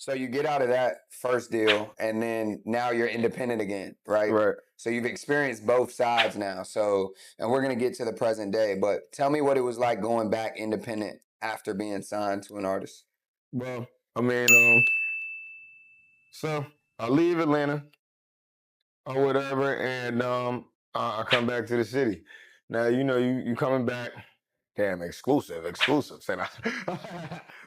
So you get out of that first deal, and then now you're independent again, right? Right. So you've experienced both sides now. So, and we're gonna get to the present day, but tell me what it was like going back independent after being signed to an artist. Well, I mean, so I leave Atlanta or whatever, and I come back to the city. Now, you coming back. Damn, exclusive. Said I.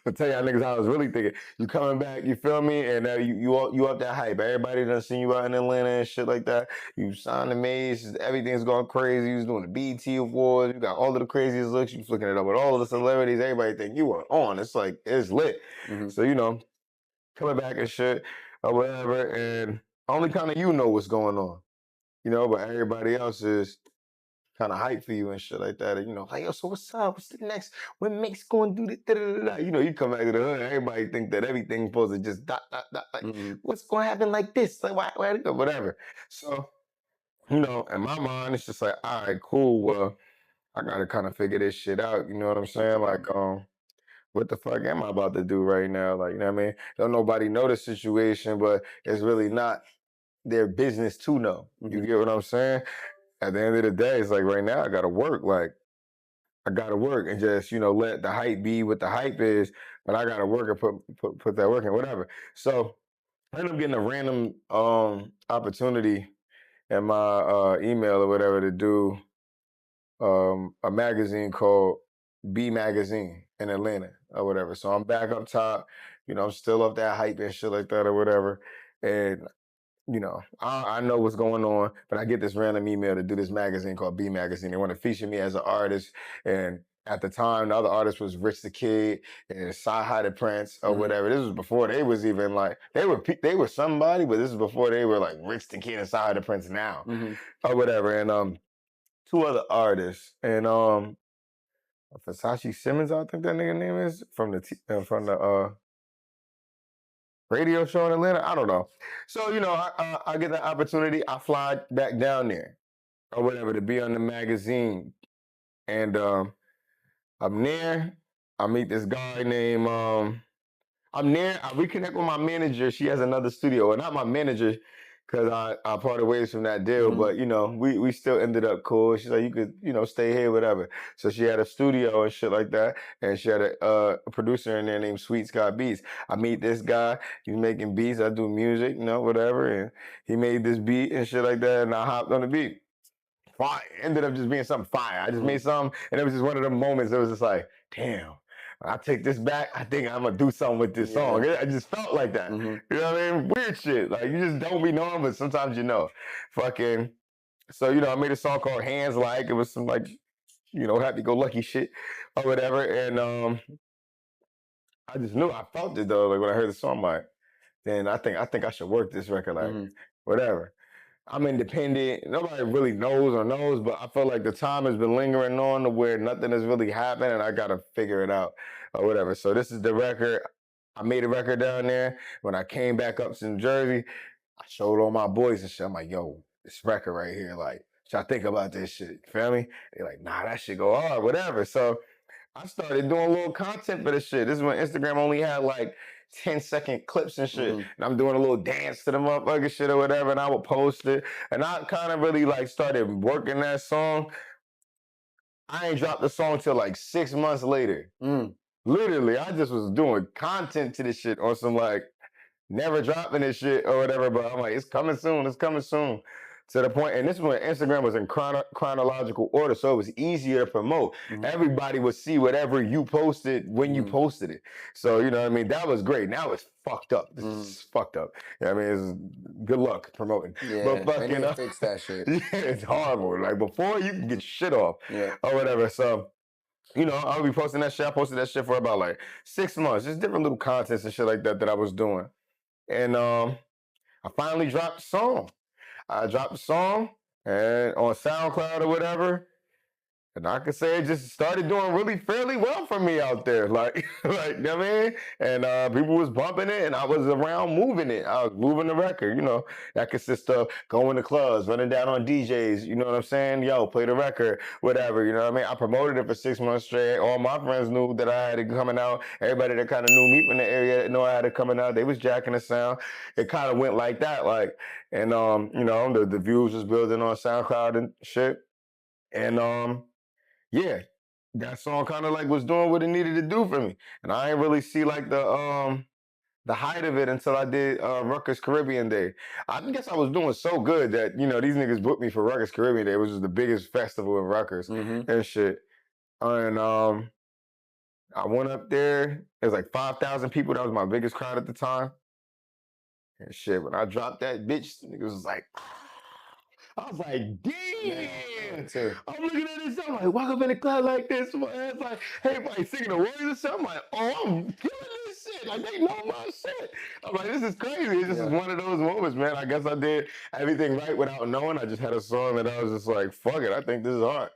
I'll tell y'all niggas how I was really thinking. You coming back, you feel me? And you up that hype. Everybody done seen you out in Atlanta and shit like that. You signed the Maze, everything's going crazy. You was doing the BT Awards. You got all of the craziest looks. You was looking it up with all of the celebrities. Everybody think you were on. It's like, it's lit. Mm-hmm. So, coming back and shit or whatever, and only kind of know what's going on, but everybody else is kind of hype for you and shit like that. And, like, yo, so what's up? What's the next? When Make's going to do the da-da-da-da? You come back to the hood, everybody think that everything's supposed to just dot, dot, dot. Like, what's going to happen like this? Like, why to go? Whatever. So, in my mind, it's just like, all right, cool. Well, I got to kind of figure this shit out. You know what I'm saying? Like, what the fuck am I about to do right now? Like, you know what I mean? Don't nobody know the situation, but it's really not their business to know. You get what I'm saying? At the end of the day, it's like right now I gotta work. Like I gotta work and just, let the hype be what the hype is, but I gotta work and put that work in, whatever. So I ended up getting a random opportunity in my email or whatever to do a magazine called B Magazine in Atlanta or whatever. So I'm back up top, I'm still up that hype and shit like that or whatever. And I know what's going on, but I get this random email to do this magazine called B Magazine. They want to feature me as an artist. And at the time, the other artist was Rich the Kid and Sci the Prince or whatever. This was before they was even like, they were somebody, but this is before they were like Rich the Kid and Sci the Prince now or whatever. And two other artists. And Versace Simmons, I think that nigga name is, from the radio show in Atlanta. I don't know. So, I get the opportunity. I fly back down there or whatever to be on the magazine. And I'm there. I meet this guy named, I'm there. I reconnect with my manager. She has another studio. Or not my manager, because I parted ways from that deal. But, we still ended up cool. She's like, you could, stay here, whatever. So she had a studio and shit like that. And she had a producer in there named Sweet Scott Beats. I meet this guy. He's making beats. I do music, whatever. And he made this beat and shit like that. And I hopped on the beat. Fire. Ended up just being something fire. I just made something. And it was just one of the moments. It was just like, damn. I take this back. I think I'm gonna do something with this song. I just felt like that. You know what I mean? Weird shit. Like you just don't be knowing, but sometimes you know. Fucking. So I made a song called Hands Like. It was some like, happy-go-lucky shit or whatever. And I just knew. I felt it though. Like when I heard the song, I'm like, then I think I should work this record. Like whatever. I'm independent. Nobody really knows, but I feel like the time has been lingering on to where nothing has really happened, and I gotta figure it out or whatever. So this is the record. I made a record down there. When I came back up to New Jersey, I showed all my boys and shit. I'm like, yo, this record right here, like, should I think about this shit? You feel me? They're like, nah, that shit go hard, whatever. So I started doing a little content for this shit. This is when Instagram only had like 10-second clips and shit. And I'm doing a little dance to the motherfucker shit or whatever, and I would post it. And I kind of really like started working that song. I ain't dropped the song till like 6 months later. Literally, I just was doing content to this shit on some like never dropping this shit or whatever, but I'm like, it's coming soon. To the point, and this is when Instagram was in chronological order, so it was easier to promote. Everybody would see whatever you posted when you posted it. So, you know what I mean? That was great. Now it's fucked up. This is fucked up. You know what I mean? It's good luck promoting. Yeah, but they need to fix that shit. Yeah, it's horrible. Like before, you can get shit off or whatever. So, I'll be posting that shit. I posted that shit for about like 6 months. Just different little contents and shit like that I was doing. And I finally dropped the song. I dropped the song and on SoundCloud or whatever. And I could say it just started doing really fairly well for me out there. Like, you know what I mean? And people was bumping it and I was around moving it. I was moving the record, you know. That consists of going to clubs, running down on DJs, you know what I'm saying? Yo, play the record, whatever, you know what I mean? I promoted it for 6 months straight. All my friends knew that I had it coming out. Everybody that kind of knew me from the area knew I had it coming out. They was jacking the sound. It kind of went like that, like, and you know, the views was building on SoundCloud and shit. And yeah, that song kind of like was doing what it needed to do for me. And I ain't really see like the height of it until I did Rutgers Caribbean Day. I guess I was doing so good that, you know, these niggas booked me for Rutgers Caribbean Day, which is the biggest festival in Rutgers and shit. And I went up there. It was like 5,000 people. That was my biggest crowd at the time. And shit, when I dropped that bitch, niggas was like, I was like, damn. I'm looking at this. I'm like, walk up in the club like this. It's like, hey, everybody singing the words or something. I'm like, oh, I'm killing this shit. Like, they know my shit. I'm like, this is crazy. This is one of those moments, man. I guess I did everything right without knowing. I just had a song that I was just like, fuck it. I think this is hard.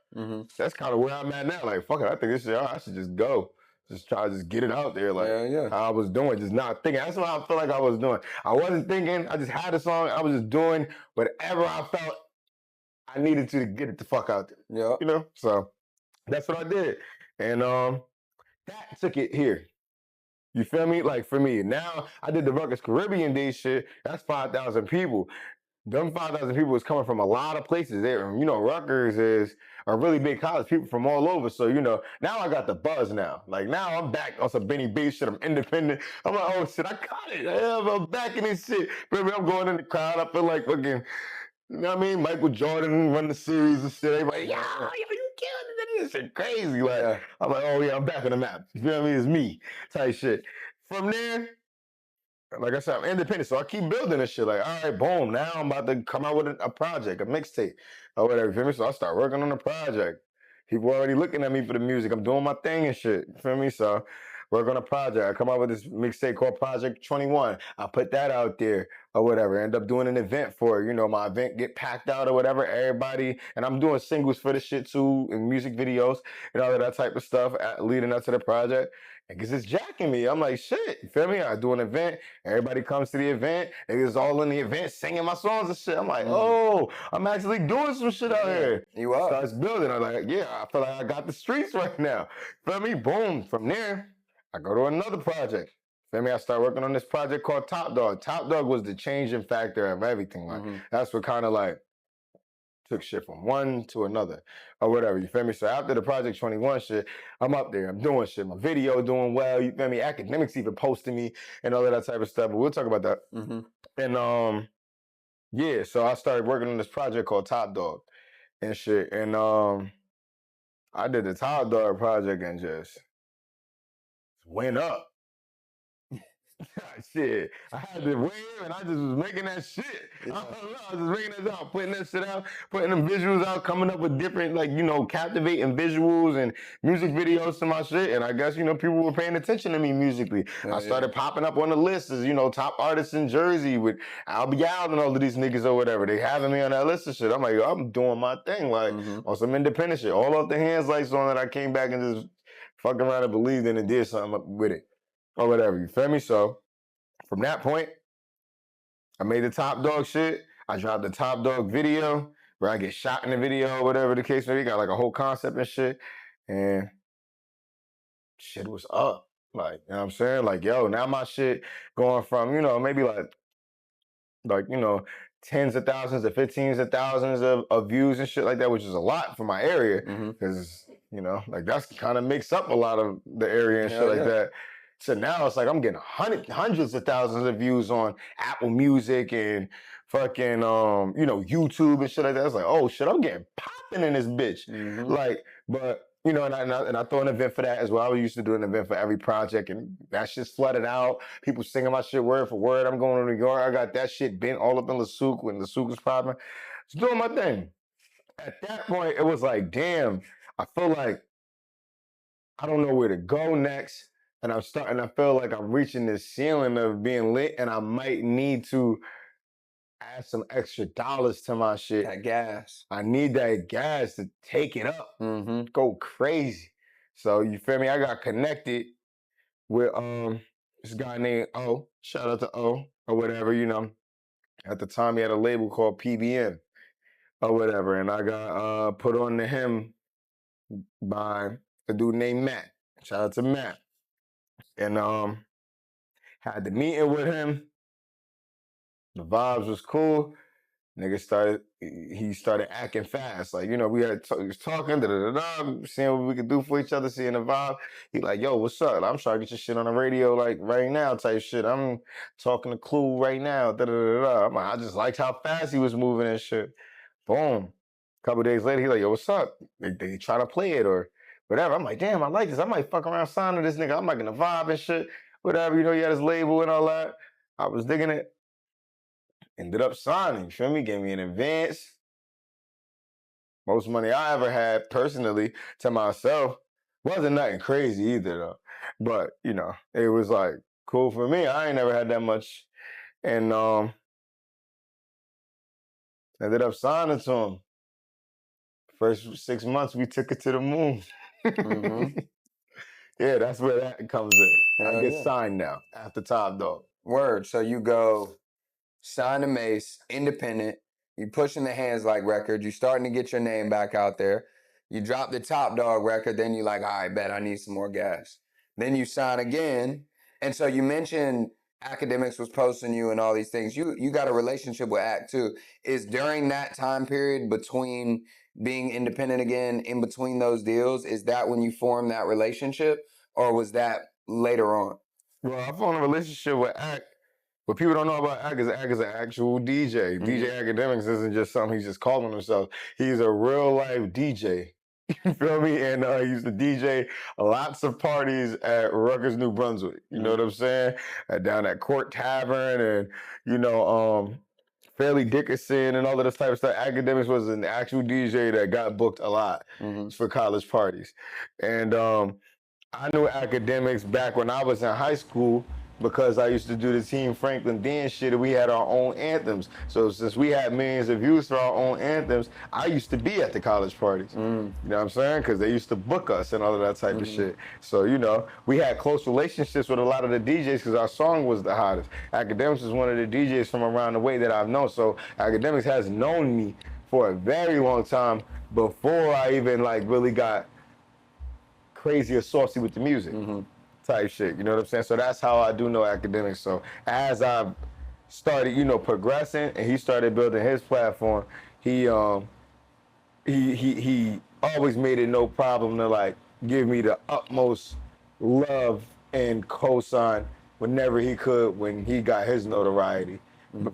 That's kind of where I'm at now. Like, fuck it. I think this shit hard. I should just go. Just try to just get it out there. Like, how I was doing, just not thinking. That's what I feel like I was doing. I wasn't thinking. I just had a song. I was just doing whatever I felt I needed to get it the fuck out there. Yeah. You know? So that's what I did. And that took it here. You feel me? Like for me, now I did the Rutgers Caribbean Day shit. That's 5,000 people. Them 5,000 people was coming from a lot of places. There, you know, Rutgers is a really big college. People from all over. So you know, now I got the buzz. Now, like now I'm back on some Bennie B shit. I'm independent. I'm like, oh shit, I got it. I'm back in this shit. Baby, I'm going in the crowd. I feel like fucking. You know what I mean? Michael Jordan run the series and shit. Everybody, yo, you killing it. This shit crazy. Like, I'm like, oh yeah, I'm back on the map. You feel me? It's me type shit. From there, like I said, I'm independent, so I keep building this shit. Like, all right, boom. Now I'm about to come out with a project, a mixtape, or whatever. You feel me? So I start working on the project. People already looking at me for the music. I'm doing my thing and shit. You feel me? So work on a project. I come out with this mixtape called Project 21. I put that out there or whatever. End up doing an event for it. You know, my event get packed out or whatever. Everybody, and I'm doing singles for the shit too, and music videos and all of that type of stuff leading up to the project. And cause it's jacking me. I'm like, shit, you feel me? I do an event. Everybody comes to the event. Niggas all in the event singing my songs and shit. I'm like, oh, I'm actually doing some shit out here. You are. Starts building. I'm like, yeah, I feel like I got the streets right now. Feel me? Boom. From there, I go to another project. Feel me? I start working on this project called Top Dog. Top Dog was the changing factor of everything. Like that's what kind of like took shit from one to another or whatever. You feel me? So after the Project 21 shit, I'm up there. I'm doing shit. My video doing well. You feel me? Academics even posting me and all of that type of stuff. But we'll talk about that. And yeah, so I started working on this project called Top Dog and shit. And I did the Top Dog project and just went up. Shit, I had the wave and I just was making that shit. I don't know, I was just making that out, putting that shit out, putting them visuals out, coming up with different, like, you know, captivating visuals and music videos to my shit. And I guess, you know, people were paying attention to me musically. I started popping up on the list as, you know, top artists in Jersey with Albie Al and all of these niggas or whatever. They having me on that list of shit. I'm like, yo, I'm doing my thing, like, on some independent shit. All off the Hands Like song that I came back and just fucking around and believed in and did something with it. Or whatever, you feel me? So from that point, I made the Top Dog shit. I dropped the Top Dog video where I get shot in the video, whatever the case may be. Got like a whole concept and shit. And shit was up. Like, you know what I'm saying? Like, yo, now my shit going from, you know, maybe like, you know, tens of thousands to 15s of thousands of views and shit like that, which is a lot for my area. Because, you know, like that's kind of makes up a lot of the area and shit like that. So now it's like I'm getting hundreds of thousands of views on Apple Music and fucking you know, YouTube and shit like that. It's like, oh shit, I'm getting popping in this bitch. Like, but you know, and I throw an event for that as well. I used to do an event for every project, and that shit's flooded out. People singing my shit word for word. I'm going to New York. I got that shit bent all up in LeSuc when LeSuc was popping. Just doing my thing. At that point, it was like, damn, I feel like I don't know where to go next. And I feel like I'm reaching this ceiling of being lit and I might need to add some extra dollars to my shit. That gas. I need that gas to take it up, Mm-hmm. go crazy. So you feel me? I got connected with this guy named O. Shout out to O or whatever, you know. At the time, he had a label called PBM or whatever, and I got put on to him by a dude named Matt. Shout out to Matt. And had the meeting with him. The vibes was cool. He started acting fast. Like, you know, we was talking, seeing what we could do for each other, seeing the vibe. He like, yo, what's up? I'm trying to get your shit on the radio, like, right now type shit. I'm talking to Clue right now, I'm like, I just liked how fast he was moving and shit. Boom. A couple days later, he like, yo, what's up? They try to play it or whatever. I'm like, damn, I like this. I might fuck around signing this nigga. I'm liking the vibe and shit. Whatever, you know, he had his label and all that. I was digging it. Ended up signing, you feel me? Gave me an advance. Most money I ever had personally to myself. Wasn't nothing crazy either though. But, you know, it was like cool for me. I ain't never had that much. And ended up signing to him. First 6 months we took it to the moon. Mm-hmm. Yeah, that's where that comes in. I Hell get yeah. signed now after Top Dog. Word. So you go sign to Mace, independent. You pushing the Hands Like record. You starting to get your name back out there. You drop the Top Dog record. Then you like, all right, bet I need some more gas. Then you sign again. And so you mentioned Academics was posting you and all these things. You got a relationship with Act too. Is during that time period between being independent again, in between those deals, is that when you formed that relationship, or was that later on? Well, I formed a relationship with Act. What people don't know about Act is an actual DJ. Mm-hmm. DJ Academics isn't just something he's just calling himself. He's a real life DJ. You feel me? And he used to DJ lots of parties at Rutgers, New Brunswick. You know what I'm saying? Down at Court Tavern and, you know, Fairleigh Dickinson and all of this type of stuff. Academics was an actual DJ that got booked a lot for college parties. And I knew Academics back when I was in high school because I used to do the Team Franklin dance shit and we had our own anthems. So since we had millions of views for our own anthems, I used to be at the college parties. You know what I'm saying? Because they used to book us and all of that type of shit. So, you know, we had close relationships with a lot of the DJs because our song was the hottest. Academics is one of the DJs from around the way that I've known. So Academics has known me for a very long time before I even like really got crazy or saucy with the music type shit. You know what I'm saying? So that's how I do know Academics. So as I started, you know, progressing and he started building his platform, he always made it no problem to like give me the utmost love and cosign whenever he could when he got his notoriety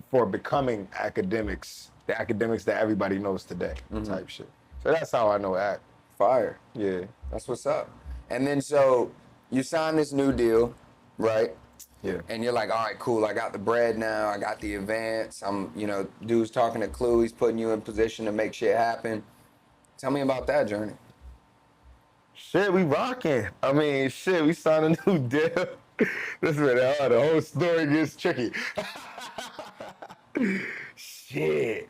for becoming Academics, the Academics that everybody knows today type shit. So that's how I know Act. Fire. Yeah. That's what's up. And then so you sign this new deal, right? Yeah. And you're like, all right, cool. I got the bread now. I got the advance. I'm, you know, dude's talking to Clue. He's putting you in position to make shit happen. Tell me about that journey. Shit, we rocking. I mean, shit, we signed a new deal. This is where the whole story gets tricky. Shit.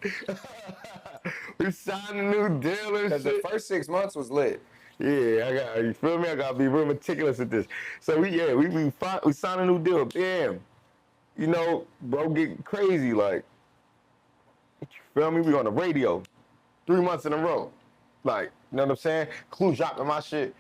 We signed a new deal and Because shit. the first 6 months was lit. Yeah, you feel me? I gotta be real meticulous at this. So we signed a new deal. Damn. You know, bro, get crazy. Like, you feel me? We on the radio 3 months in a row. Like, you know what I'm saying? Clue dropping my shit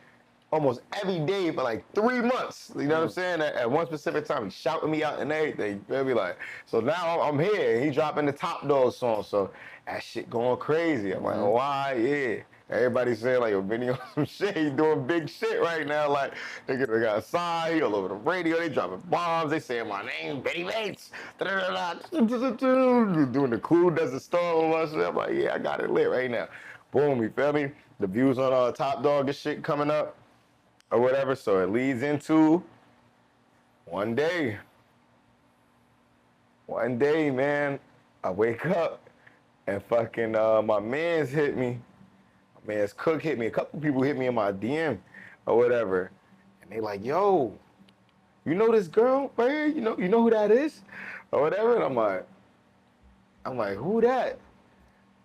almost every day for like 3 months. You know what I'm saying? At one specific time, he's shouting me out and everything. You feel me? Like, so now I'm here. He dropping the Top Dog song. So that shit going crazy. I'm like, why? Yeah. Everybody's saying like, yo, Bennie on some shit. He doing big shit right now. Like, they got signed all over the radio. They dropping bombs. They saying my name, Bennie Bates. Doing the Clue does the storm on my shit. I'm like, yeah, I got it lit right now. Boom, you feel me? The views on Top Dog and shit coming up or whatever. So it leads into one day, man, I wake up and fucking my man's hit me. My man's Cook hit me. A couple people hit me in my DM or whatever. And they like, yo, you know this girl right here? You know who that is? Or whatever. And I'm I'm like, who that?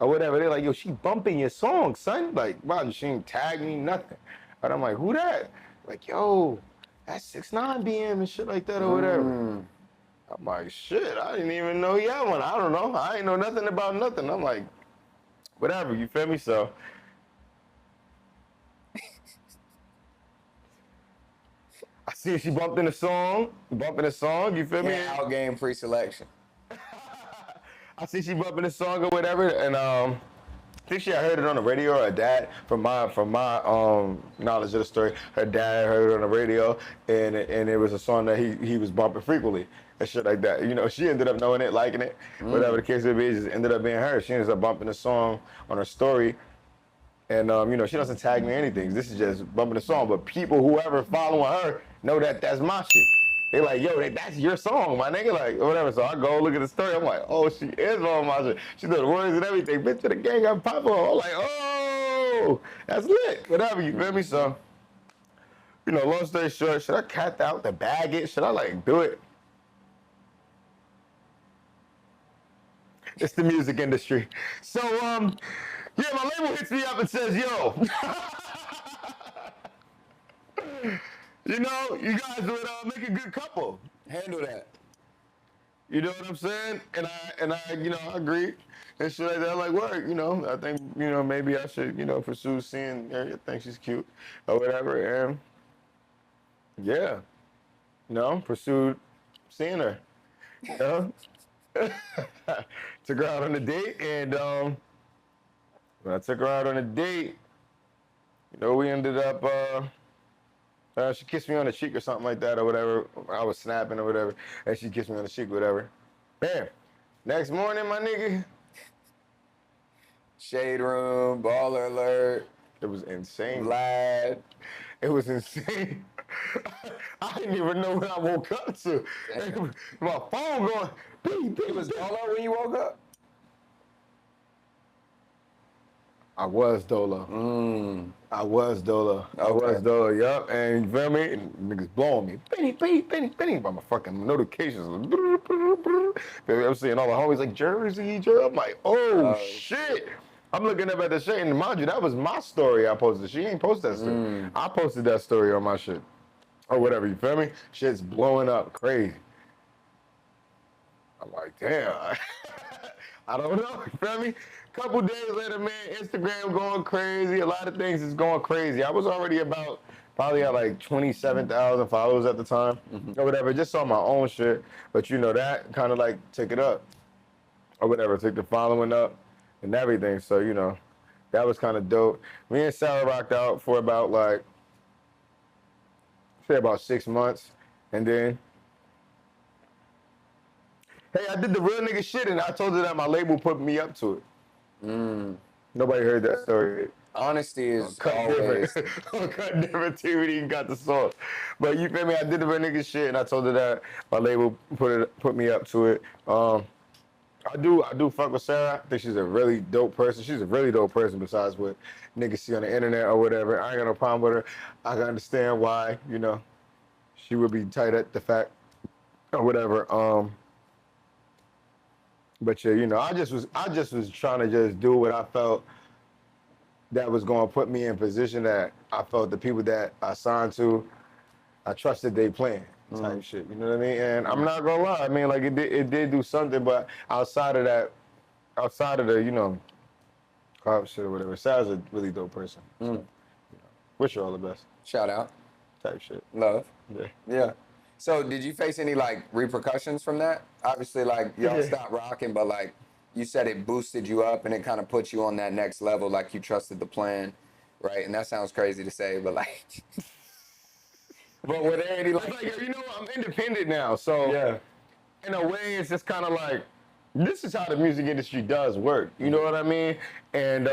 Or whatever. They're like, yo, she bumping your song, son. Like, wow, she ain't tag me, nothing. But I'm like, who that? Like, yo, that's 6ix9ine BM and shit like that or whatever. I'm like, shit, I didn't even know he had one. I don't know. I ain't know nothing about nothing. I'm like, whatever, you feel me? So I see she bumping the song, you feel me? Can't outgame pre-selection. I see she bumping the song or whatever, and I think she had heard it on the radio, or her dad, from my knowledge of the story, her dad heard it on the radio, and it was a song that he was bumping frequently and shit like that. You know, she ended up knowing it, liking it, whatever the case may be, it just ended up being her. She ended up bumping the song on her story. And you know, she doesn't tag me or anything. This is just bumping the song. But people, whoever following her, know that that's my shit. They like, yo, that's your song, my nigga, like, whatever. So I go look at the story. I'm like, oh, she is on my shit. She does the words and everything. Bitch, to the gang, I'm popping. I'm like, oh, that's lit. Whatever, you feel me? So, you know, long story short, should I cat out the bag it? Should I like do it? It's the music industry. So, yeah, my label hits me up and says, yo, you know, you guys would make a good couple. Handle that. You know what I'm saying? And I, you know, I agree. And shit like that, like, work, you know, I think, you know, maybe I should, you know, pursue seeing her. I think she's cute or whatever. And yeah, you know, pursued seeing her. You know? Took her out on a date, and when I took her out on a date, you know, we ended up, she kissed me on the cheek or something like that or whatever. I was snapping or whatever, and she kissed me on the cheek or whatever. Bam. Next morning, my nigga. Shade room, baller alert. It was insane. Vlad. It was insane. I didn't even know what I woke up to. My phone going, beep, beep. It was Dolo when you woke up? I was Dolo. I was Dolo. I was Dolo, yup. And you feel me? And niggas blowing me. Bennie, by my fucking notifications. I'm seeing all the homies like, Jersey. I'm like, oh, shit. I'm looking up at the shit. And mind you, that was my story I posted. She ain't posted that story. I posted that story on my shit. Or whatever, you feel me? Shit's blowing up crazy. I'm like, damn. I don't know, you feel me? Couple days later, man, Instagram going crazy. A lot of things is going crazy. I was already about, probably at like 27,000 followers at the time, or whatever, just on my own shit. But you know, that kind of like took it up, or whatever, took the following up and everything. So, you know, that was kind of dope. Me and Sarah rocked out for about like, say about 6 months. And then, hey, I did the real nigga shit, and I told her that my label put me up to it. Nobody heard that story. Honesty is Cut always... different. Cut different too when you got the sauce. But you feel me? I did the real nigga shit, and I told her that my label put me up to it. I do fuck with Sarah. I think she's a really dope person. She's a really dope person besides what niggas see on the internet or whatever. I ain't got no problem with her. I can understand why, you know, she would be tight at the fact or whatever. But yeah, you know, I just was trying to just do what I felt that was going to put me in position that I felt the people that I signed to, I trusted they plan type shit. You know what I mean? And I'm not gonna lie, I mean, like it did do something, but outside of the, you know, crop shit or whatever, Sarah's a really dope person. So, you know, wish her all the best. Shout out. Type shit. Love. Yeah. Yeah. So did you face any like repercussions from that? Obviously, like y'all stopped rocking, but like you said it boosted you up and it kind of put you on that next level, like you trusted the plan, right? And that sounds crazy to say, but like, but were there any like, you know what, I'm independent now, so yeah, in a way it's just kind of like, this is how the music industry does work, you know what I mean? And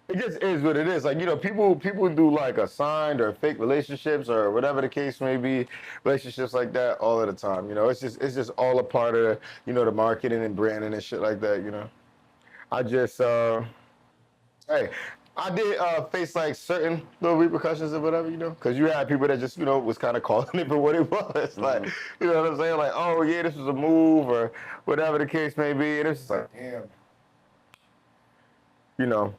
it just is what it is. Like, you know, people do like assigned or fake relationships or whatever the case may be, relationships like that all of the time. You know, it's just all a part of, you know, the marketing and branding and shit like that, you know. I just, hey, I did face like certain little repercussions or whatever, because you had people that just, was kind of calling it for what it was. Like, Mhm. you know what I'm saying? Like, oh yeah, this was a move or whatever the case may be. And it's just like, damn, you know,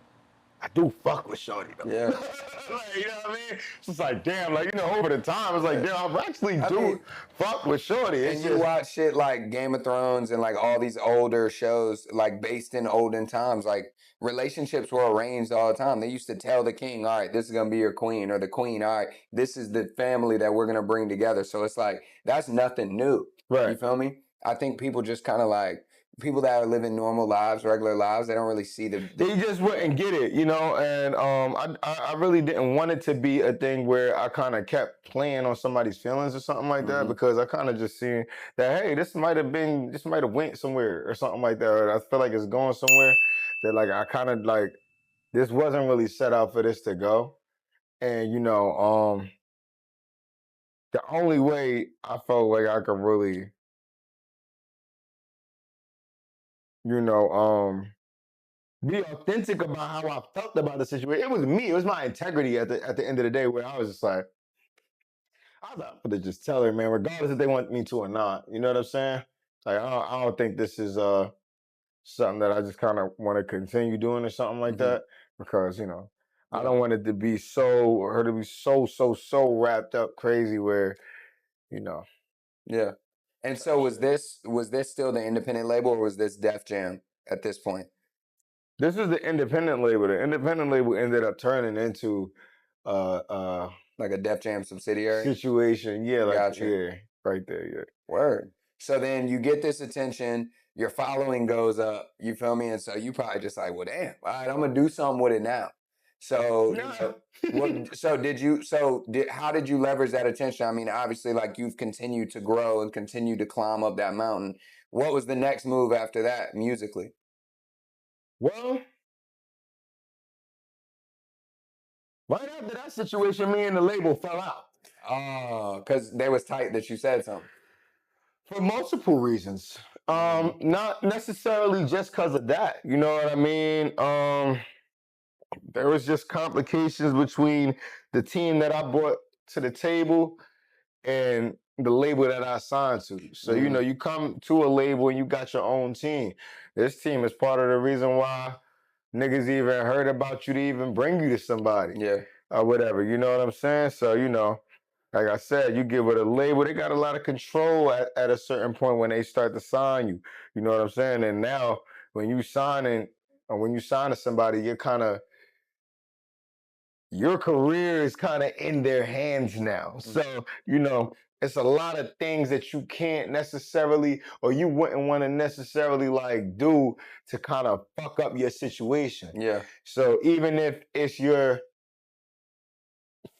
I do fuck with Shorty though. Yeah. Like, you know what I mean? It's just like, damn, like, over the time, it's like, Yeah. damn, I actually I do mean, fuck with Shorty. It's and you just, watch shit like Game of Thrones and like all these older shows, like based in olden times, like relationships were arranged all the time. They used to tell the king, all right, this is gonna be your queen, or the queen, all right, this is the family that we're gonna bring together. So it's like that's nothing new. You right. feel me? I think people just kind of like people that are living normal lives, regular lives, they don't really see the They just wouldn't get it, and I really didn't want it to be a thing where I kind of kept playing on somebody's feelings or something like that, Mhm. because I kind of just seen that, hey, this might have went somewhere or something like that, or I feel like it's going somewhere that, like, I kind of like this wasn't really set out for this to go. And the only way I felt like I could really, you know be authentic about how I felt about the situation. It was me. It was my integrity at the end of the day, where I was just like, I was to just tell her, man, regardless if they want me to or not. You know what I'm saying? Like, I don't think this is something that I just kind of want to continue doing or something like Mhm. that, because I Yeah. don't want it to be so, or her to be so wrapped up crazy where you know Yeah. And type so shit. was this still the independent label or was this Def Jam at this point? This is the independent label. The independent label ended up turning into uh Like a Def Jam subsidiary? situation. Yeah, like, Gotcha. yeah, right there. Yeah. Word. So then you get this attention, your following goes up, you feel me? And so you probably just like, well, damn, all right, I'm gonna do something with it now. So, No. how did you leverage that attention? I mean, obviously, like you've continued to grow and continue to climb up that mountain. What was the next move after that musically? Well, right after that situation, me and the label fell out Oh, because they was tight that you said something. for multiple reasons. Mm, Not necessarily just because of that. You know what I mean? There was just complications between the team that I brought to the table and the label that I signed to. So, mm, you come to a label and you got your own team. This team is part of the reason why niggas even heard about you to even bring you to somebody yeah. or whatever. You know what I'm saying? So, like I said, you give it a label, they got a lot of control at a certain point when they start to sign you. You know what I'm saying? And now when you signing or when you sign to somebody, you're kind of your career is kind of in their hands now. Mm, So, it's a lot of things that you can't necessarily, or you wouldn't want to necessarily like do to kind of fuck up your situation. yeah. So, even if it's your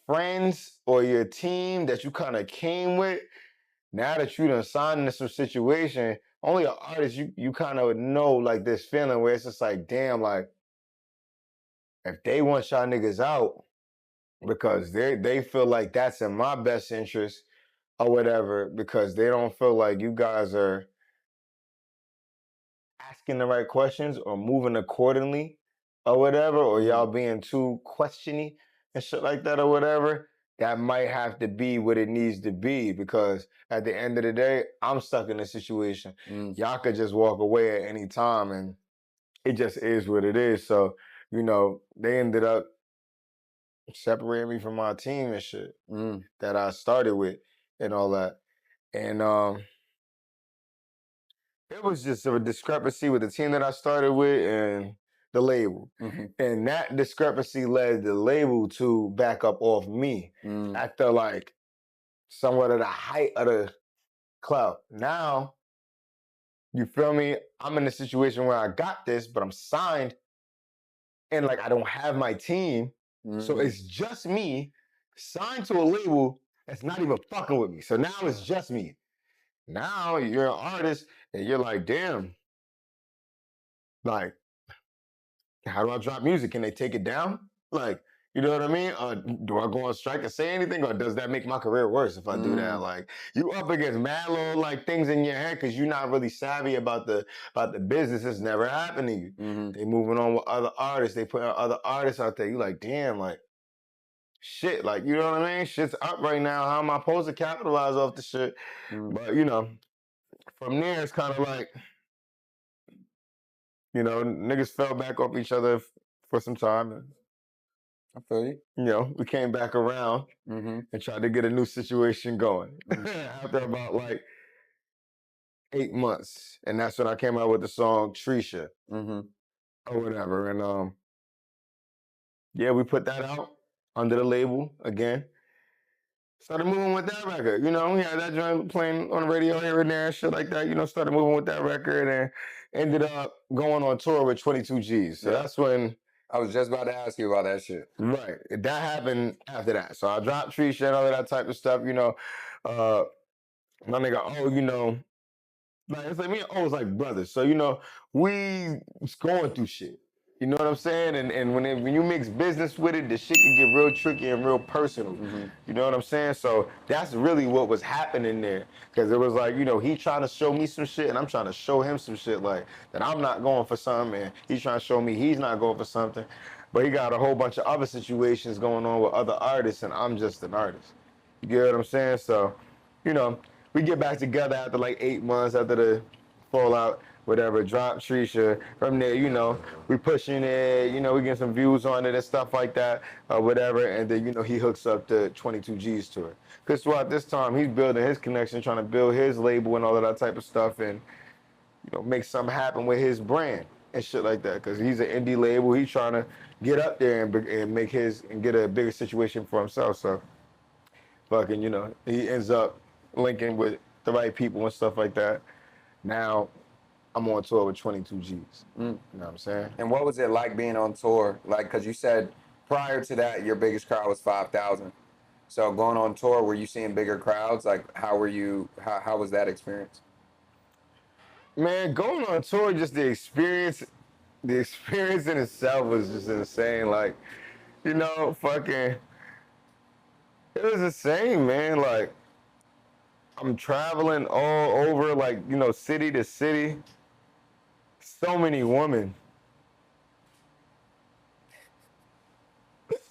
friends or your team that you kind of came with, now that you done signed into some situation, only an artist you kind of know like this feeling where it's just like, damn, like if they want y'all niggas out because they feel like that's in my best interest or whatever, because they don't feel like you guys are asking the right questions or moving accordingly or whatever, or Mm, y'all being too questiony and shit like that or whatever, that might have to be what it needs to be, because at the end of the day, I'm stuck in a situation. mm, Y'all could just walk away at any time and it just is what it is. So, they ended up separating me from my team and shit mm, that I started with and all that. And it was just a discrepancy with the team that I started with and the label. mhm, And that discrepancy led the label to back up off me mm, after like somewhat of the height of the clout. Now, you feel me? I'm in a situation where I got this, but I'm signed and like I don't have my team. So mm, it's just me signed to a label that's not even fucking with me. So now it's just me. Now you're an artist and you're like, damn, like, how do I drop music? Can they take it down? Like, You know what I mean? Do I go on strike and say anything, or does that make my career worse if I do that? Like, you up against mad little like things in your head because you're not really savvy about the business. It's never happened to you. They moving on with other artists. They putting other artists out there. You like, damn, like, shit, like, you know what I mean? Shit's up right now. How am I supposed to capitalize off the shit? But you know, from there it's kind of like, you know, niggas fell back off each other for some time. And, I feel you. you know, we came back around and tried to get a new situation going after about like 8 months. And that's when I came out with the song Trisha or whatever. And yeah, we put that out under the label again. Started moving with that record. You know, we had that joint playing on the radio here and there, shit like that. You know, started moving with that record and ended up going on tour with 22 G's. So that's when I was just about to ask you about that shit. Right. That happened after that. So I dropped Trisha and all of that type of stuff, you know. My nigga, oh, you know, like it's like me and O was like brothers. So, you know, we was going through shit. You know what I'm saying? And when you mix business with it, the shit can get real tricky and real personal. You know what I'm saying? So that's really what was happening there. Cause it was like, you know, he trying to show me some shit and I'm trying to show him some shit like that I'm not going for something and he's trying to show me he's not going for something. But he got a whole bunch of other situations going on with other artists and I'm just an artist. You get what I'm saying? So, you know, we get back together after like 8 months after the fallout, whatever, drop Trisha. From there, you know, we pushing it, you know, we getting some views on it and stuff like that, whatever. And then, you know, he hooks up the 22 G's to it. Because throughout this time, he's building his connection, trying to build his label and all of that type of stuff and, you know, make something happen with his brand and shit like that. Because he's an indie label. He's trying to get up there and make his, and get a bigger situation for himself. So, fucking, you know, he ends up linking with the right people and stuff like that. Now, I'm on tour with 22 G's. You know what I'm saying? And what was it like being on tour? Like, because you said prior to that, your biggest crowd was 5,000. So going on tour, were you seeing bigger crowds? Like, how were you, how was that experience? Man, going on tour, just the experience in itself was just insane. Like, you know, fucking, it was insane, man. Like, I'm traveling all over, like, you know, city to city. So many women.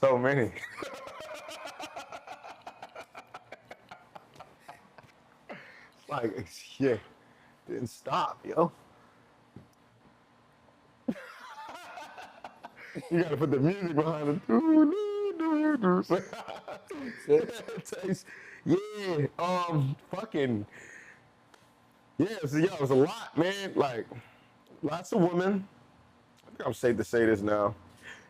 So many. Like, yeah, didn't stop, yo. You gotta put the music behind it. Yeah, fucking, yeah, so yeah, it was a lot, man. Like, lots of women. I think I'm safe to say this now.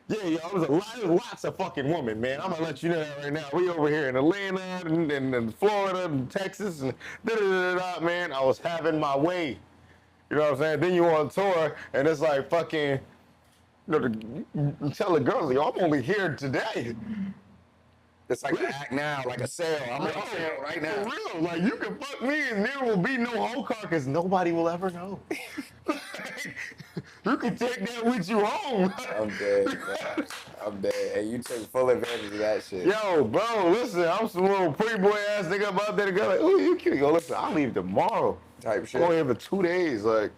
Yeah, yo, it was lots of fucking women, man. I'm gonna let you know that right now. We over here in Atlanta and Florida and Texas and man. I was having my way. You know what I'm saying? Then you on tour and it's like fucking, you know, you tell the girls, yo, I'm only here today. It's like an act now, like a sale. I'm on sale right now. For real, like you can fuck me and there will be no whole car because nobody will ever know. You can take that with you home. I'm dead, bro. I'm dead. And you took full advantage of that shit. Yo, bro, listen, I'm some little pretty boy ass nigga up out there to go like, oh, you cute. Yo, listen, I'll leave tomorrow. Type shit. I'm only here for 2 days, like.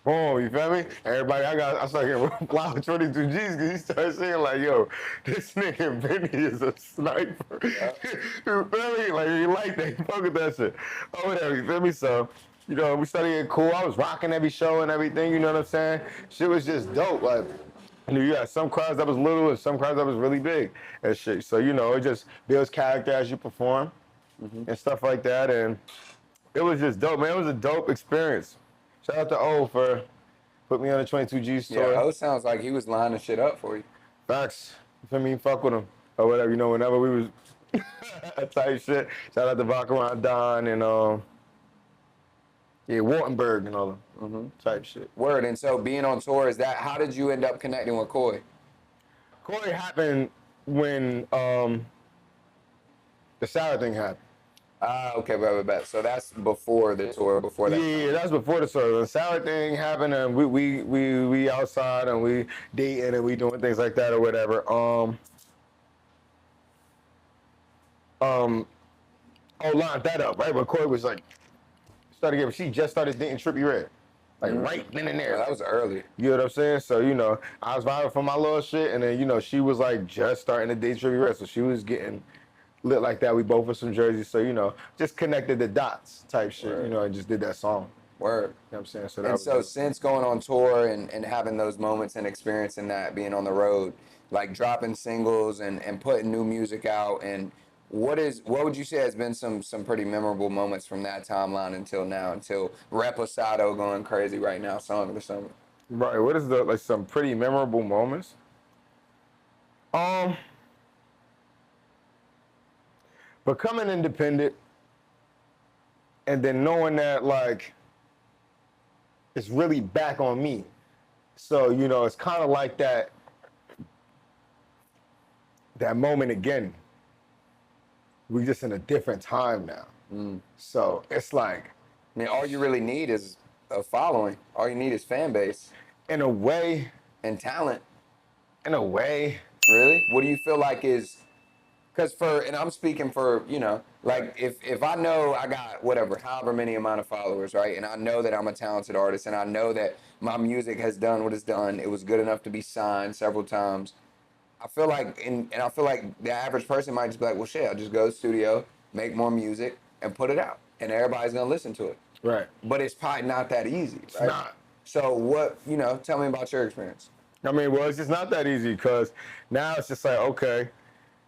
Boom, you feel me? Everybody, I started hearing fly with 22 G's because he started saying like, yo, this nigga Bennie is a sniper. Yeah. You feel me? Like, you like that, you fuck with that shit. Oh, whatever, you feel me? So, you know, we started getting cool. I was rocking every show and everything, you know what I'm saying? Shit was just dope. Like, you know, you had some crowds that was little and some crowds that was really big and shit. So, you know, it just builds character as you perform and stuff like that. And it was just dope, man. It was a dope experience. Shout out to O for put me on the 22 G's tour. Yeah, O sounds like he was lining shit up for you. Facts. You feel me? Fuck with him. Or whatever, you know, whenever we was type shit. Shout out to Baccarat Don and yeah, Wartenberg and all them type shit. Word. And so being on tour, is that, how did you end up connecting with Coy? Coy happened when the Sour thing happened. Okay, bet. So that's before the tour, before that. Yeah, that's before the tour. The sour thing happened, and we outside and we dating and we doing things like that or whatever. Line that up right when Corey was like started getting. She just started dating Trippie Redd, like right then and there. Well, that was early. You know what I'm saying? So, I was vibing for my little shit, and then, she was like just starting to date Trippie Redd, so she was getting lit like that. We both were from Jersey, so, just connected the dots type shit, Word. and just did that song. Word. You know what I'm saying? So that And was so it. since going on tour and having those moments and experiencing that, being on the road, like dropping singles and putting new music out, and what would you say has been some pretty memorable moments from that timeline until now, until Reposado going crazy right now, song of the summer? Right. What is the like some pretty memorable moments? Um, Becoming independent and then knowing that like it's really back on me. So, it's kind of like that moment again. We just in a different time now. So it's like, I mean, all you really need is a following. All you need is fan base in a way, and talent. in a way. Really? What do you feel like is? Because and I'm speaking for, like if I know I got whatever, however many amount of followers, right? And I know that I'm a talented artist and I know that my music has done what it's done. It was good enough to be signed several times. I feel like, and I feel like the average person might just be like, well, shit, I'll just go to the studio, make more music, and put it out. And everybody's going to listen to it. Right. But it's probably not that easy, It's right? not. So tell me about your experience. I mean, well, it's just not that easy because now it's just like, okay,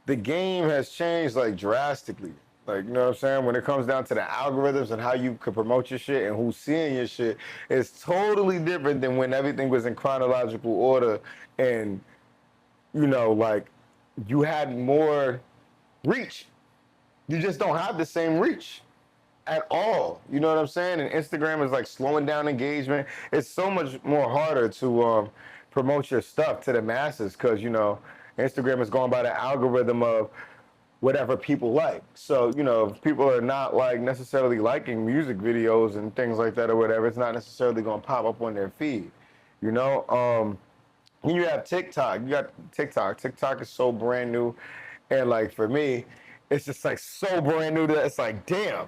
the game has changed like drastically. Like, you know what I'm saying? When it comes down to the algorithms and how you could promote your shit and who's seeing your shit, it's totally different than when everything was in chronological order and, like you had more reach. You just don't have the same reach at all. You know what I'm saying? And Instagram is like slowing down engagement. It's so much more harder to promote your stuff to the masses because, Instagram is going by the algorithm of whatever people like. So, if people are not like necessarily liking music videos and things like that or whatever, it's not necessarily going to pop up on their feed. You know, then you have TikTok. You got TikTok. TikTok is so brand new, and like for me, it's just like so brand new that it's like, damn.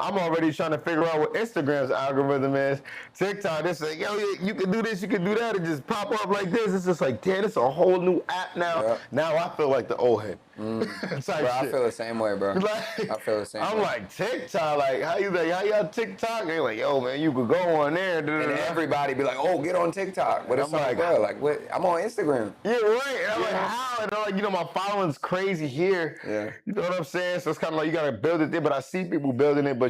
I'm already trying to figure out what Instagram's algorithm is. TikTok, it's like, yo, you can do this, you can do that, and just pop up like this. It's just like, damn, it's a whole new app now. Yep. Now I feel like the old head. Bro, I feel the same way, bro. Like, I feel the same I'm way. like, TikTok, like, how y'all TikTok? And they're like, yo, man, you could go on there. And everybody be like, oh, get on TikTok. But it's like, bro, like, what? I'm on Instagram. Yeah, right. And I'm like, how? And they're like, my following's crazy here. Yeah. You know what I'm saying? So it's kind of like you got to build it there. But I see people building it. But,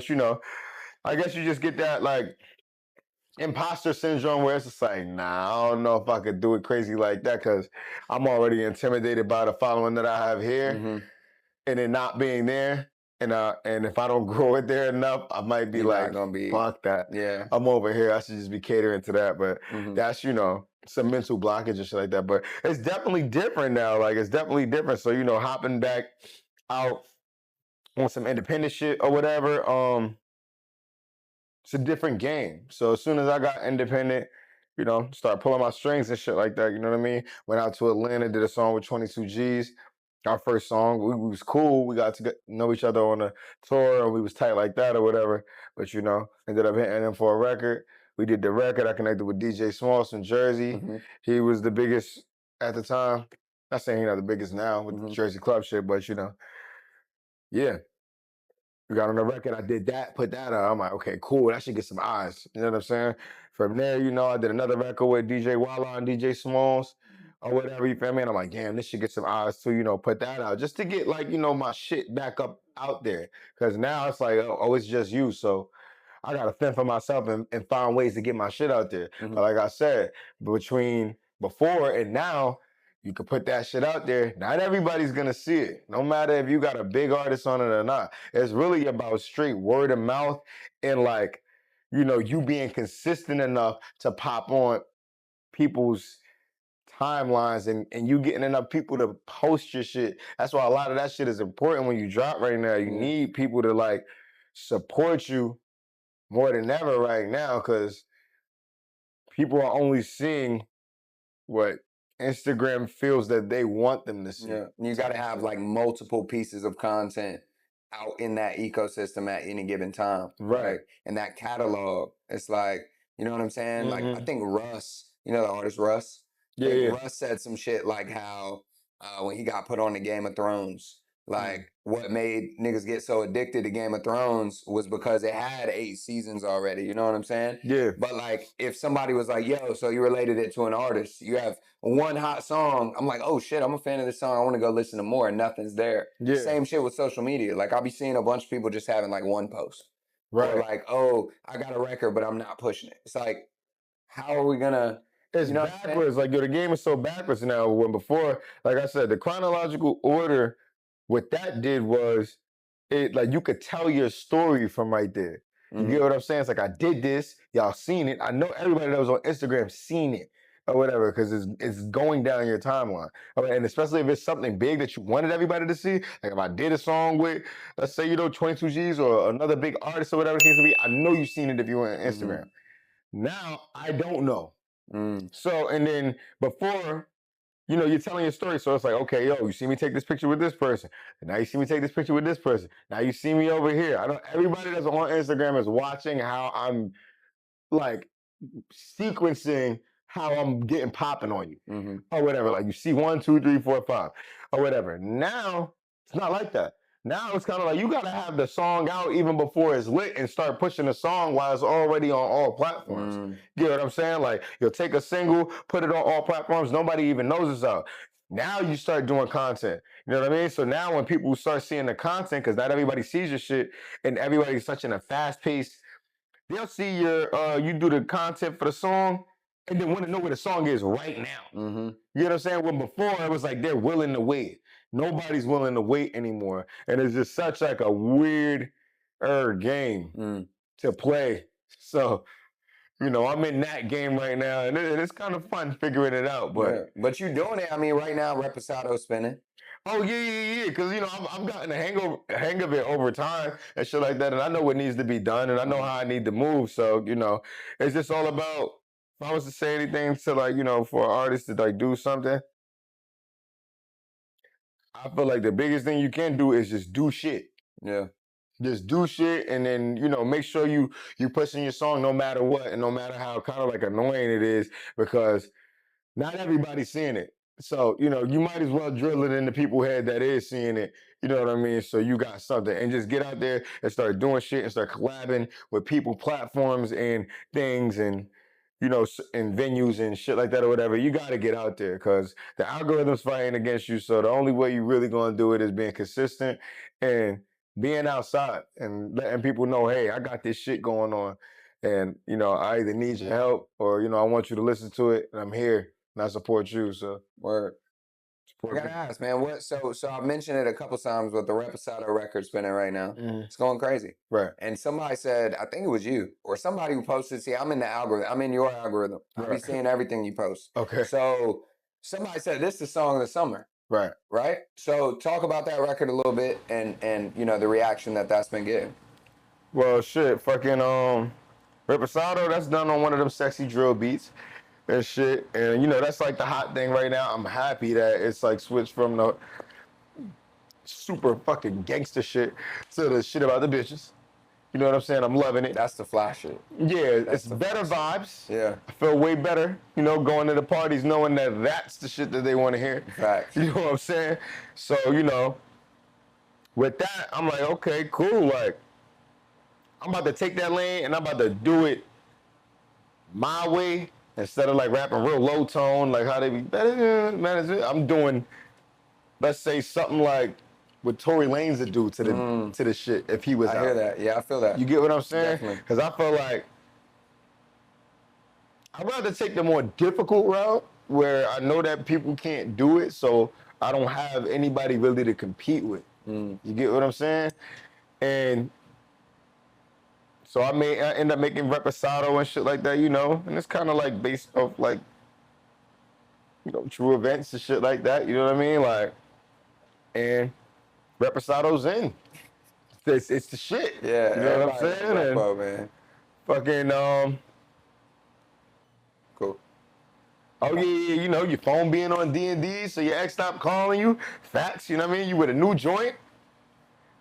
I guess you just get that, like, imposter syndrome where it's just like, nah, I don't know if I could do it crazy like that because I'm already intimidated by the following that I have here. And it not being there. And if I don't grow it there enough, I might be You're like, not gonna be, fuck that. Yeah. I'm over here. I should just be catering to that. But that's, some mental blockage and shit like that. But it's definitely different now. Like, it's definitely different. So, hopping back out on some independent shit or whatever, it's a different game. So as soon as I got independent, start pulling my strings and shit like that, you know what I mean? Went out to Atlanta, did a song with 22 G's. Our first song, we was cool. We got to know each other on a tour and we was tight like that or whatever. But, ended up hitting them for a record. We did the record. I connected with DJ Smalls from Jersey. He was the biggest at the time. Not saying he's not the biggest now with the Jersey club shit, but, yeah. We got on the record. I did that, put that out. I'm like, okay, cool. That should get some eyes. You know what I'm saying? From there, I did another record with DJ Walla and DJ Smalls or whatever. You feel me? And I'm like, damn, this should get some eyes too. Put that out just to get like my shit back up out there. Because now it's like, oh, it's just you. So I gotta fend for myself and find ways to get my shit out there. But like I said, between before and now, you could put that shit out there. Not everybody's gonna see it. No matter if you got a big artist on it or not. It's really about straight word of mouth and like, you being consistent enough to pop on people's timelines and you getting enough people to post your shit. That's why a lot of that shit is important when you drop right now. You need people to like support you more than ever right now because people are only seeing what Instagram feels that they want them to see. Yeah, you got to have like multiple pieces of content out in that ecosystem at any given time, Right. And that catalog, it's like, you know what I'm saying? Like, I Mhm. think Russ, you know the artist Russ? I Yeah, think yeah. Russ said some shit like how when he got put on the Game of Thrones, like what made niggas get so addicted to Game of Thrones was because it had 8 seasons already. You know what I'm saying? Yeah. But like, if somebody was like, "Yo, so you related it to an artist? You have one hot song." I'm like, "Oh shit, I'm a fan of this song. I want to go listen to more," and nothing's there. Yeah. Same shit with social media. Like, I'll be seeing a bunch of people just having like one post, or Right. like, "Oh, I got a record, but I'm not pushing it." It's like, how are we gonna? It's You know what I'm saying? backwards. Like, yo, the game is so backwards now. When before, like I said, the chronological order, what that did was it like you could tell your story from right there. You get what I'm saying? It's like I did this, y'all seen it. I know everybody that was on Instagram seen it or whatever, because it's going down your timeline. And especially if it's something big that you wanted everybody to see. Like if I did a song with, let's say, 22 G's or another big artist or whatever the case may be, I know you've seen it if you were on Instagram. Now I don't know. So, and then before, you're telling your story. So it's like, okay, yo, you see me take this picture with this person. And now you see me take this picture with this person. Now you see me over here. I know everybody that's on Instagram is watching how I'm like sequencing how I'm getting popping on you or whatever. Like you see 1, 2, 3, 4, 5 or whatever. Now it's not like that. Now it's kind of like you got to have the song out even before it's lit and start pushing the song while it's already on all platforms. You know what I'm saying? Like you'll take a single, put it on all platforms. Nobody even knows it's out. Now you start doing content. You know what I mean? So now when people start seeing the content, because not everybody sees your shit and everybody's such in a fast pace, they'll see you do the content for the song and then want to know where the song is right now. You know what I'm saying? When before it was like they're willing to wait. Nobody's willing to wait anymore. And it's just such like a weird game to play. So, I'm in that game right now and it's kind of fun figuring it out. But you're doing it. I mean, right now, Reposado's spinning. Oh yeah. Because I've gotten the hang of it over time and shit like that, and I know what needs to be done, and I know how I need to move. So it's just all about. If I was to say anything to like for an artist to like do something, I feel like the biggest thing you can do is just do shit. Yeah. Just do shit, and then make sure you pushing your song no matter what, and no matter how kind of like annoying it is, because not everybody's seeing it. So, you might as well drill it in the people's head that is seeing it. You know what I mean? So you got something. And just get out there and start doing shit and start collabing with people, platforms, and things, and, and venues and shit like that or whatever. You got to get out there because the algorithm's fighting against you. So the only way you're really going to do it is being consistent and being outside and letting people know, hey, I got this shit going on. And, I either need your help or, I want you to listen to it and I'm here. And I support you, so word. I gotta ask, man. What? So I've mentioned it a couple times, but the Reposado record spinning right now, it's going crazy. Right. And somebody said, I think it was you or somebody who posted. See, I'm in the algorithm. I'm in your algorithm. I'll be seeing everything you post. Okay. So somebody said this is the song of the summer. Right. Right. So talk about that record a little bit and the reaction that's been getting. Well, shit, fucking Reposado, that's done on one of them sexy drill beats and shit. And that's like the hot thing right now. I'm happy that it's like switched from the super fucking gangster shit to the shit about the bitches. You know what I'm saying? I'm loving it. That's the flash shit. Yeah, it's better vibes. Yeah. I feel way better, going to the parties knowing that that's the shit that they want to hear. Facts. You know what I'm saying? So, with that, I'm like, okay, cool. Like, I'm about to take that lane and I'm about to do it my way instead of like rapping real low tone, like how they be, I'm doing, let's say something like what Tory Lanez would do to the shit if he was out. I hear that. Yeah, I feel that. You get what I'm saying? Definitely. Because I feel like I'd rather take the more difficult route where I know that people can't do it, so I don't have anybody really to compete with. You get what I'm saying? And so I end up making Reposado and shit like that, and it's kind of like based off like true events and shit like that. You know what I mean? Like, and Reposado's in. It's the shit. Yeah, You know what I'm everybody saying? knows And Repo, man. fucking Cool. oh yeah, your phone being on D&D, so your ex stopped calling you. Facts, you know what I mean? You with a new joint.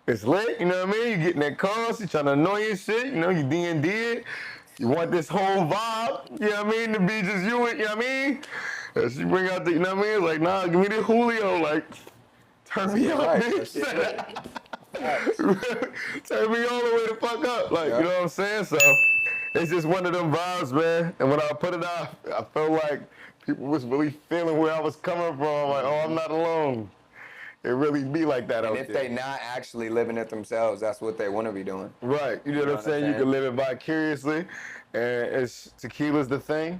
It's lit, you know what I mean? You getting that call, she trying to annoy you and shit, you D&D it. You want this whole vibe, you know what I mean, to be just you, you know what I mean? And she bring out the, you know what I mean? Like, nah, give me the Julio, like, turn me up, Right. bitch. Facts. Turn me all the way the fuck up, like, Yeah. you know what I'm saying? So, it's just one of them vibes, man. And when I put it out, I felt like people was really feeling where I was coming from, like, oh, I'm not alone. It really be like that And out if there. they not actually living it themselves, that's what they want to be doing. Right. You know what I'm saying? You can live it vicariously. And tequila's the thing.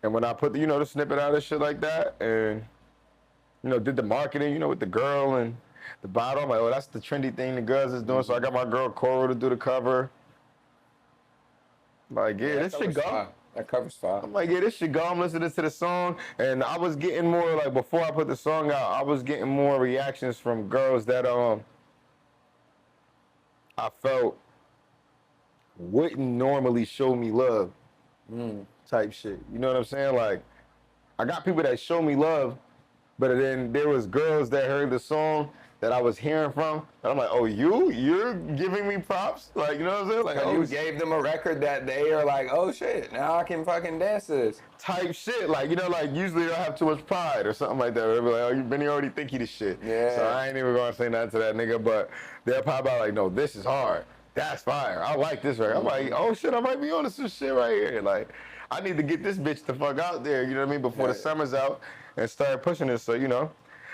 And when I put the snippet out and shit like that, and did the marketing, with the girl and the bottle, I'm like, oh, that's the trendy thing the girls is doing. So I got my girl Coral to do the cover. Like, yeah, this shit go. That cover's fire. I'm like, yeah, this shit go. I'm listening to the song, and I was getting more, like, before I put the song out, I was getting more reactions from girls that I felt wouldn't normally show me love type shit. You know what I'm saying? Like, I got people that show me love, but then there was girls that heard the song that I was hearing from, and I'm like, oh, you're giving me props? Like, you know what I'm saying? Like, So you gave them a record that they are like, oh shit, now I can fucking dance to this. Type shit. Like, like usually they'll have too much pride or something like that. They'll be like, oh, Benny already think he the shit. Yeah. So I ain't even gonna say nothing to that nigga, but they'll pop out like, no, this is hard. That's fire. I like this record. I'm like, oh shit, I might be on some shit right here. Like, I need to get this bitch the fuck out there, you know what I mean, before the summer's out and start pushing it. So,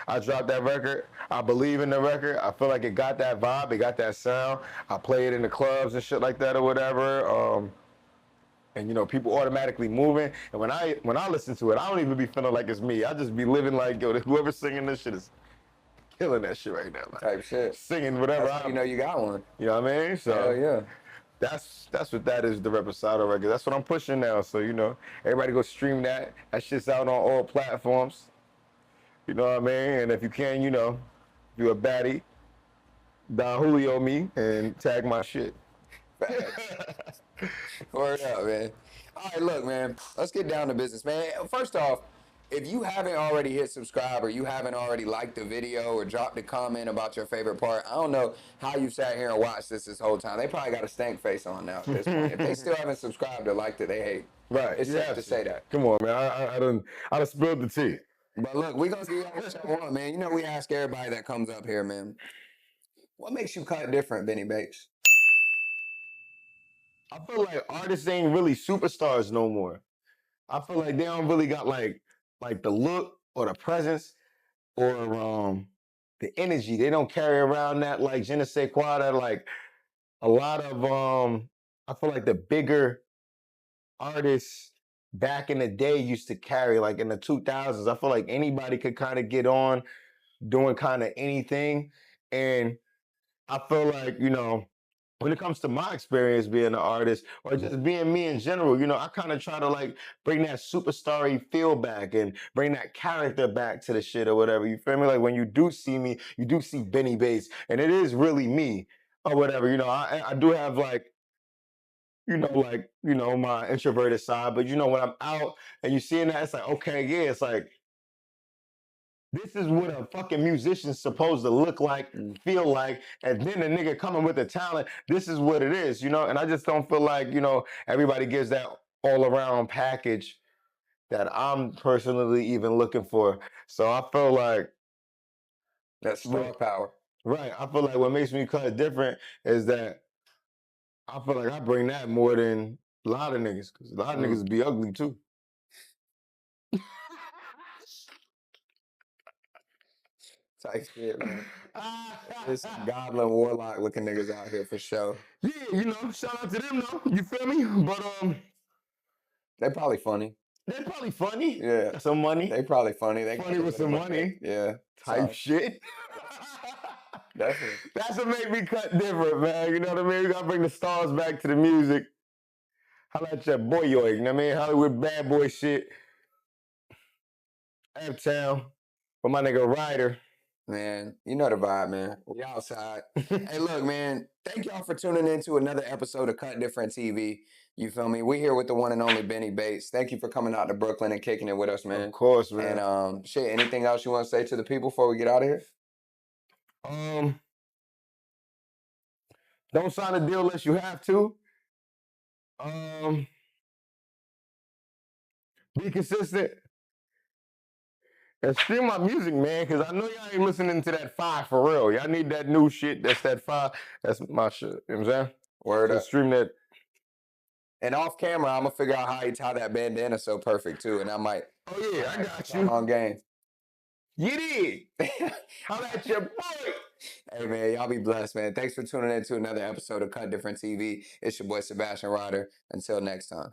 I dropped that record. I believe in the record. I feel like it got that vibe. It got that sound. I play it in the clubs and shit like that or whatever. And people automatically moving. And when I listen to it, I don't even be feeling like it's me. I just be living like, yo, whoever's singing this shit is killing that shit right now. Like, type shit. Singing whatever. That's how you know you got one. You know what I mean? So hell yeah. That's what that is, the Reposado record. That's what I'm pushing now. So, everybody go stream that. That shit's out on all platforms. You know what I mean? And if you can, do a baddie, Don Julio me, and tag my shit. Word up, man. All right, look, man. Let's get down to business, man. First off, if you haven't already hit subscribe or you haven't already liked the video or dropped a comment about your favorite part, I don't know how you sat here and watched this whole time. They probably got a stank face on now at this point. If they still haven't subscribed or liked it, they hate. Right. It's safe to say that. Come on, man. I done spilled the tea. But look, we're going to get what you want, man. We ask everybody that comes up here, man. What makes you cut different, Benny Bates? I feel like artists ain't really superstars no more. I feel like they don't really got like the look or the presence or the energy. They don't carry around that like je ne sais quoi that like a lot of I feel like the bigger artists back in the day used to carry, like in the 2000s. I feel like anybody could kind of get on doing kind of anything. And I feel like, when it comes to my experience being an artist or just being me in general, I kind of try to like bring that superstar-y feel back and bring that character back to the shit or whatever. You feel me? Like when you do see me, you do see Benny Bates and it is really me or whatever. I do have like, my introverted side, but when I'm out and you seeing that, it's like, okay, yeah, it's like, this is what a fucking musician's supposed to look like, feel like, and then the nigga coming with the talent, this is what it is, and I just don't feel like, everybody gives that all-around package that I'm personally even looking for. So I feel like that's star power. Right. I feel like what makes me cut different is that I feel like I bring that more than a lot of niggas, because a lot of niggas be ugly too. Type shit, man. It's goblin warlock looking niggas out here for sure. Yeah, shout out to them though. You feel me? But they probably funny. They're probably funny. Yeah. Some money. They probably funny. They funny with some money. Yeah. Type shit. Definitely. That's what make me cut different, man. You know what I mean? We gotta bring the stars back to the music. How about your boy, you know what I mean? Hollywood bad boy shit. Uptown for my nigga Ryder. Man, you know the vibe, man. We outside. Hey, look, man, thank y'all for tuning in to another episode of Cut Different TV. You feel me? We here with the one and only Bennie Bates. Thank you for coming out to Brooklyn and kicking it with us, man. Of course, And man. shit, anything else you want to say to the people before we get out of here? Don't sign a deal unless you have to. Be consistent. And stream my music, man, because I know y'all ain't listening to that 5 for real. Y'all need that new shit. That's that 5. That's my shit. You know what I'm saying? Word So up. stream that. And off camera, I'm gonna figure out how you tie that bandana so perfect too. And I might. Oh yeah, I got I'm you. on game. You did. How about your boy? Hey man, y'all be blessed, man. Thanks for tuning in to another episode of Cut Different TV. It's your boy Sebastian Ryder. Until next time.